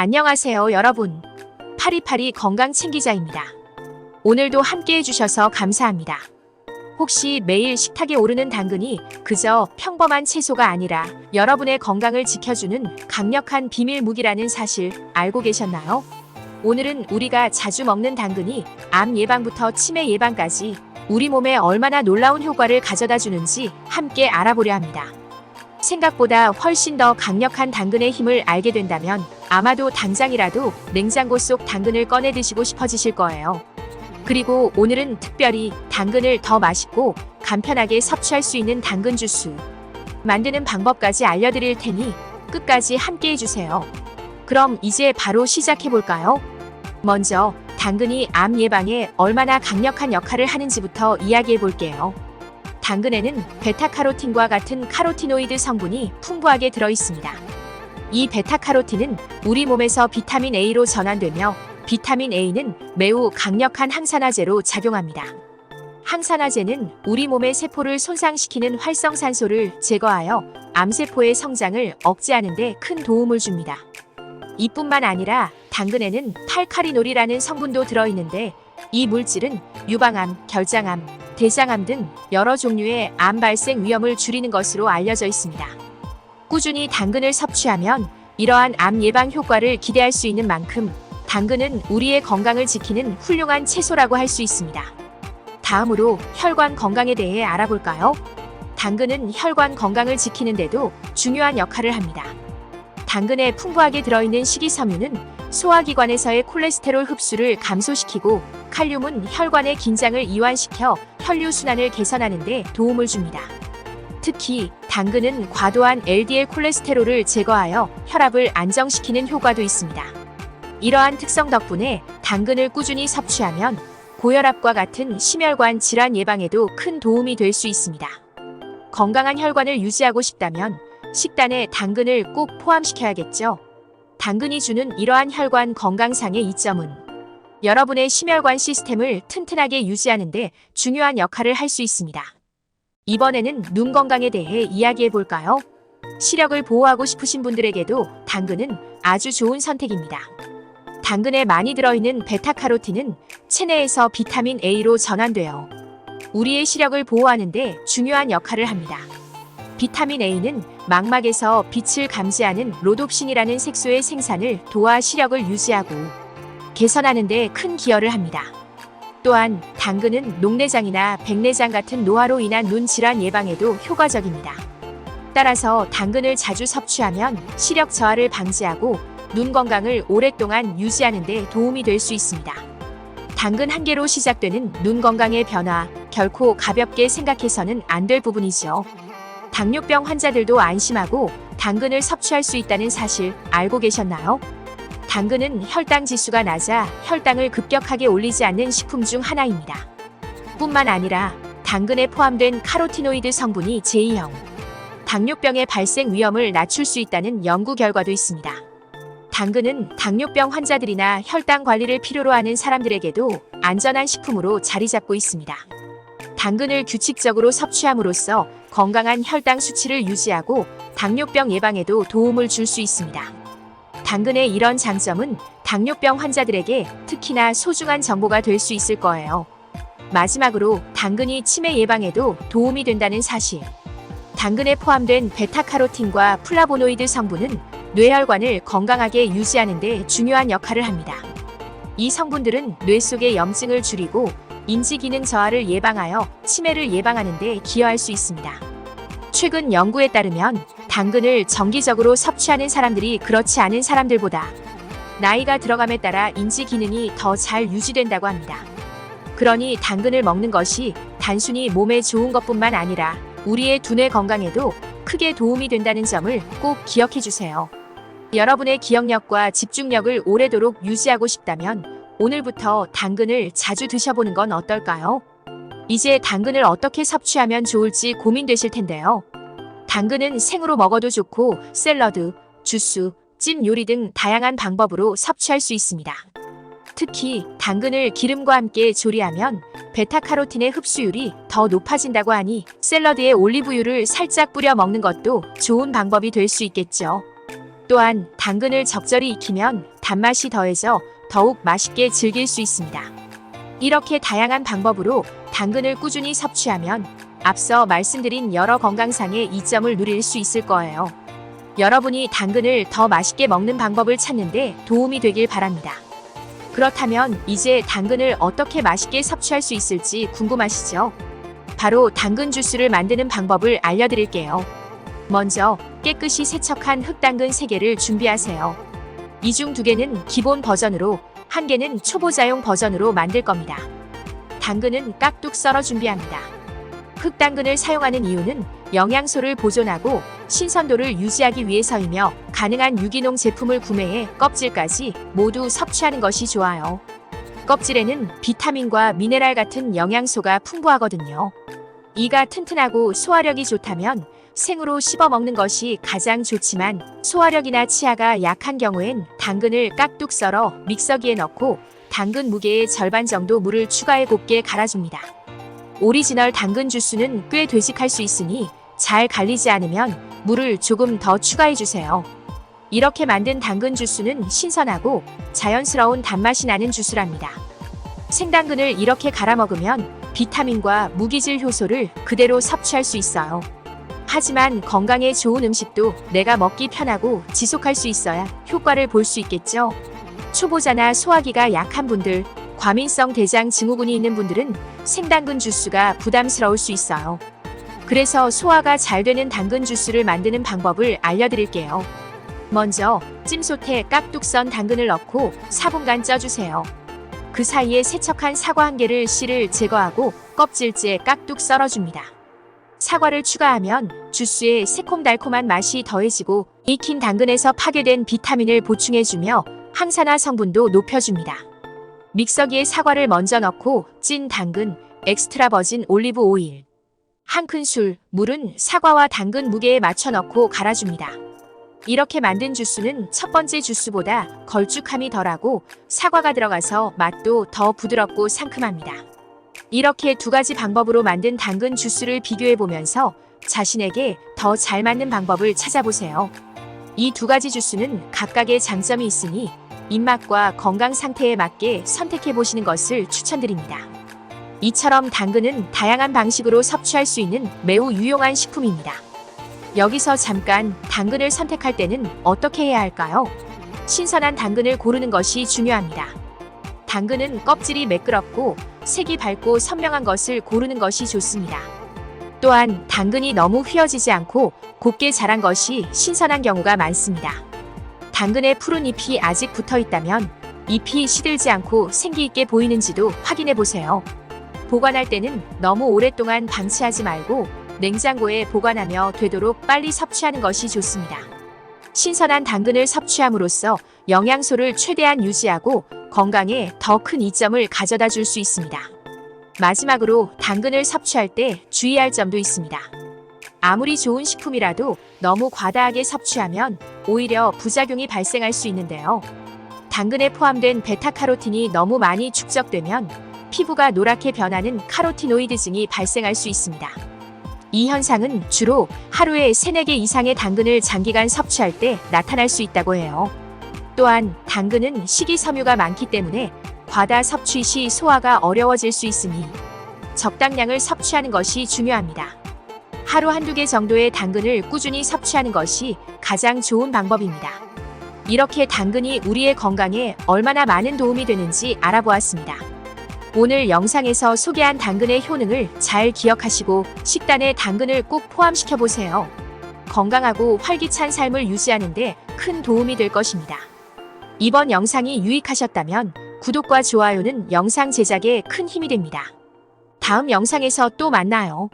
안녕하세요, 여러분. 파리파리 건강 챙기자입니다. 오늘도 함께 해주셔서 감사합니다. 혹시 매일 식탁에 오르는 당근이 그저 평범한 채소가 아니라 여러분의 건강을 지켜주는 강력한 비밀 무기라는 사실 알고 계셨나요? 오늘은 우리가 자주 먹는 당근이 암 예방부터 치매 예방까지 우리 몸에 얼마나 놀라운 효과를 가져다 주는지 함께 알아보려 합니다. 생각보다 훨씬 더 강력한 당근의 힘을 알게 된다면 아마도 당장이라도 냉장고 속 당근을 꺼내 드시고 싶어지실 거예요. 그리고 오늘은 특별히 당근을 더 맛있고 간편하게 섭취할 수 있는 당근 주스 만드는 방법까지 알려드릴 테니 끝까지 함께 해주세요. 그럼 이제 바로 시작해볼까요? 먼저 당근이 암 예방에 얼마나 강력한 역할을 하는지부터 이야기해볼게요. 당근에는 베타카로틴과 같은 카로티노이드 성분이 풍부하게 들어있습니다. 이 베타카로틴은 우리 몸에서 비타민 A로 전환되며 비타민 A는 매우 강력한 항산화제로 작용합니다. 항산화제는 우리 몸의 세포를 손상시키는 활성산소를 제거하여 암세포의 성장을 억제하는 데 큰 도움을 줍니다. 이뿐만 아니라 당근에는 팔카리놀이라는 성분도 들어있는데 이 물질은 유방암, 결장암, 대장암 등 여러 종류의 암 발생 위험을 줄이는 것으로 알려져 있습니다. 꾸준히 당근을 섭취하면 이러한 암 예방 효과를 기대할 수 있는 만큼 당근은 우리의 건강을 지키는 훌륭한 채소라고 할 수 있습니다. 다음으로 혈관 건강에 대해 알아볼까요? 당근은 혈관 건강을 지키는데도 중요한 역할을 합니다. 당근에 풍부하게 들어있는 식이섬유는 소화기관에서의 콜레스테롤 흡수를 감소시키고 칼륨은 혈관의 긴장을 이완시켜 혈류순환을 개선하는 데 도움을 줍니다. 특히 당근은 과도한 LDL 콜레스테롤을 제거하여 혈압을 안정시키는 효과도 있습니다. 이러한 특성 덕분에 당근을 꾸준히 섭취하면 고혈압과 같은 심혈관 질환 예방에도 큰 도움이 될 수 있습니다. 건강한 혈관을 유지하고 싶다면 식단에 당근을 꼭 포함시켜야겠죠. 당근이 주는 이러한 혈관 건강상의 이점은 여러분의 심혈관 시스템을 튼튼하게 유지하는 데 중요한 역할을 할 수 있습니다. 이번에는 눈 건강에 대해 이야기해 볼까요? 시력을 보호하고 싶으신 분들에게도 당근은 아주 좋은 선택입니다. 당근에 많이 들어있는 베타카로틴은 체내에서 비타민 A로 전환되어 우리의 시력을 보호하는 데 중요한 역할을 합니다. 비타민 A는 망막에서 빛을 감지하는 로놉신이라는 색소의 생산을 도와 시력을 유지하고 개선하는 데 큰 기여를 합니다. 또한 당근은 녹내장이나 백내장 같은 노화로 인한 눈 질환 예방에도 효과적입니다. 따라서 당근을 자주 섭취하면 시력 저하를 방지하고 눈 건강을 오랫동안 유지하는 데 도움이 될 수 있습니다. 당근 한 개로 시작되는 눈 건강의 변화, 결코 가볍게 생각해서는 안 될 부분이죠. 당뇨병 환자들도 안심하고 당근을 섭취할 수 있다는 사실 알고 계셨나요? 당근은 혈당 지수가 낮아 혈당을 급격하게 올리지 않는 식품 중 하나입니다. 뿐만 아니라 당근에 포함된 카로티노이드 성분이 제2형 당뇨병의 발생 위험을 낮출 수 있다는 연구 결과도 있습니다. 당근은 당뇨병 환자들이나 혈당 관리를 필요로 하는 사람들에게도 안전한 식품으로 자리 잡고 있습니다. 당근을 규칙적으로 섭취함으로써 건강한 혈당 수치를 유지하고 당뇨병 예방에도 도움을 줄 수 있습니다. 당근의 이런 장점은 당뇨병 환자들에게 특히나 소중한 정보가 될 수 있을 거예요. 마지막으로 당근이 치매 예방에도 도움이 된다는 사실. 당근에 포함된 베타카로틴과 플라보노이드 성분은 뇌혈관을 건강하게 유지하는 데 중요한 역할을 합니다. 이 성분들은 뇌 속의 염증을 줄이고 인지 기능 저하를 예방하여 치매를 예방하는 데 기여할 수 있습니다. 최근 연구에 따르면 당근을 정기적으로 섭취하는 사람들이 그렇지 않은 사람들보다 나이가 들어감에 따라 인지 기능이 더 잘 유지된다고 합니다. 그러니 당근을 먹는 것이 단순히 몸에 좋은 것뿐만 아니라 우리의 두뇌 건강에도 크게 도움이 된다는 점을 꼭 기억해 주세요. 여러분의 기억력과 집중력을 오래도록 유지하고 싶다면 오늘부터 당근을 자주 드셔보는 건 어떨까요? 이제 당근을 어떻게 섭취하면 좋을지 고민되실 텐데요. 당근은 생으로 먹어도 좋고 샐러드, 주스, 찜 요리 등 다양한 방법으로 섭취할 수 있습니다. 특히 당근을 기름과 함께 조리하면 베타카로틴의 흡수율이 더 높아진다고 하니 샐러드에 올리브유를 살짝 뿌려 먹는 것도 좋은 방법이 될 수 있겠죠. 또한 당근을 적절히 익히면 단맛이 더해져 더욱 맛있게 즐길 수 있습니다. 이렇게 다양한 방법으로 당근을 꾸준히 섭취하면 앞서 말씀드린 여러 건강상의 이점을 누릴 수 있을 거예요. 여러분이 당근을 더 맛있게 먹는 방법을 찾는데 도움이 되길 바랍니다. 그렇다면 이제 당근을 어떻게 맛있게 섭취할 수 있을지 궁금하시죠? 바로 당근 주스를 만드는 방법을 알려드릴게요. 먼저 깨끗이 세척한 흑당근 3개를 준비하세요. 이 중 2개는 기본 버전으로, 1개는 초보자용 버전으로 만들 겁니다. 당근은 깍둑 썰어 준비합니다. 흑당근을 사용하는 이유는 영양소를 보존하고 신선도를 유지하기 위해서이며 가능한 유기농 제품을 구매해 껍질까지 모두 섭취하는 것이 좋아요. 껍질에는 비타민과 미네랄 같은 영양소가 풍부하거든요. 이가 튼튼하고 소화력이 좋다면 생으로 씹어 먹는 것이 가장 좋지만 소화력이나 치아가 약한 경우엔 당근을 깍둑 썰어 믹서기에 넣고 당근 무게의 절반 정도 물을 추가해 곱게 갈아줍니다. 오리지널 당근 주스는 꽤 되직할 수 있으니 잘 갈리지 않으면 물을 조금 더 추가해주세요. 이렇게 만든 당근 주스는 신선하고 자연스러운 단맛이 나는 주스랍니다. 생당근을 이렇게 갈아 먹으면 비타민과 무기질 효소를 그대로 섭취할 수 있어요. 하지만 건강에 좋은 음식도 내가 먹기 편하고 지속할 수 있어야 효과를 볼 수 있겠죠. 초보자나 소화기가 약한 분들, 과민성 대장 증후군이 있는 분들은 생당근 주스가 부담스러울 수 있어요. 그래서 소화가 잘 되는 당근 주스를 만드는 방법을 알려드릴게요. 먼저 찜솥에 깍둑 썬 당근을 넣고 4분간 쪄주세요. 그 사이에 세척한 사과 1개를 씨를 제거하고 껍질째 깍둑 썰어줍니다. 사과를 추가하면 주스에 새콤달콤한 맛이 더해지고 익힌 당근에서 파괴된 비타민을 보충해주며 항산화 성분도 높여줍니다. 믹서기에 사과를 먼저 넣고 찐 당근, 엑스트라 버진 올리브 오일, 1큰술, 물은 사과와 당근 무게에 맞춰 넣고 갈아줍니다. 이렇게 만든 주스는 첫 번째 주스보다 걸쭉함이 덜하고 사과가 들어가서 맛도 더 부드럽고 상큼합니다. 이렇게 2가지 방법으로 만든 당근 주스를 비교해보면서 자신에게 더 잘 맞는 방법을 찾아보세요. 이 2가지 주스는 각각의 장점이 있으니 입맛과 건강 상태에 맞게 선택해보시는 것을 추천드립니다. 이처럼 당근은 다양한 방식으로 섭취할 수 있는 매우 유용한 식품입니다. 여기서 잠깐 당근을 선택할 때는 어떻게 해야 할까요? 신선한 당근을 고르는 것이 중요합니다. 당근은 껍질이 매끄럽고 색이 밝고 선명한 것을 고르는 것이 좋습니다. 또한 당근이 너무 휘어지지 않고 곱게 자란 것이 신선한 경우가 많습니다. 당근에 푸른 잎이 아직 붙어 있다면 잎이 시들지 않고 생기 있게 보이는지도 확인해 보세요. 보관할 때는 너무 오랫동안 방치하지 말고 냉장고에 보관하며 되도록 빨리 섭취하는 것이 좋습니다. 신선한 당근을 섭취함으로써 영양소를 최대한 유지하고 건강에 더 큰 이점을 가져다 줄 수 있습니다. 마지막으로 당근을 섭취할 때 주의할 점도 있습니다. 아무리 좋은 식품이라도 너무 과다하게 섭취하면 오히려 부작용이 발생할 수 있는데요. 당근에 포함된 베타카로틴이 너무 많이 축적되면 피부가 노랗게 변하는 카로티노이드증이 발생할 수 있습니다. 이 현상은 주로 하루에 3-4개 이상의 당근을 장기간 섭취할 때 나타날 수 있다고 해요. 또한 당근은 식이섬유가 많기 때문에 과다 섭취 시 소화가 어려워질 수 있으니 적당량을 섭취하는 것이 중요합니다. 하루 1-2개 정도의 당근을 꾸준히 섭취하는 것이 가장 좋은 방법입니다. 이렇게 당근이 우리의 건강에 얼마나 많은 도움이 되는지 알아보았습니다. 오늘 영상에서 소개한 당근의 효능을 잘 기억하시고 식단에 당근을 꼭 포함시켜 보세요. 건강하고 활기찬 삶을 유지하는 데 큰 도움이 될 것입니다. 이번 영상이 유익하셨다면 구독과 좋아요는 영상 제작에 큰 힘이 됩니다. 다음 영상에서 또 만나요.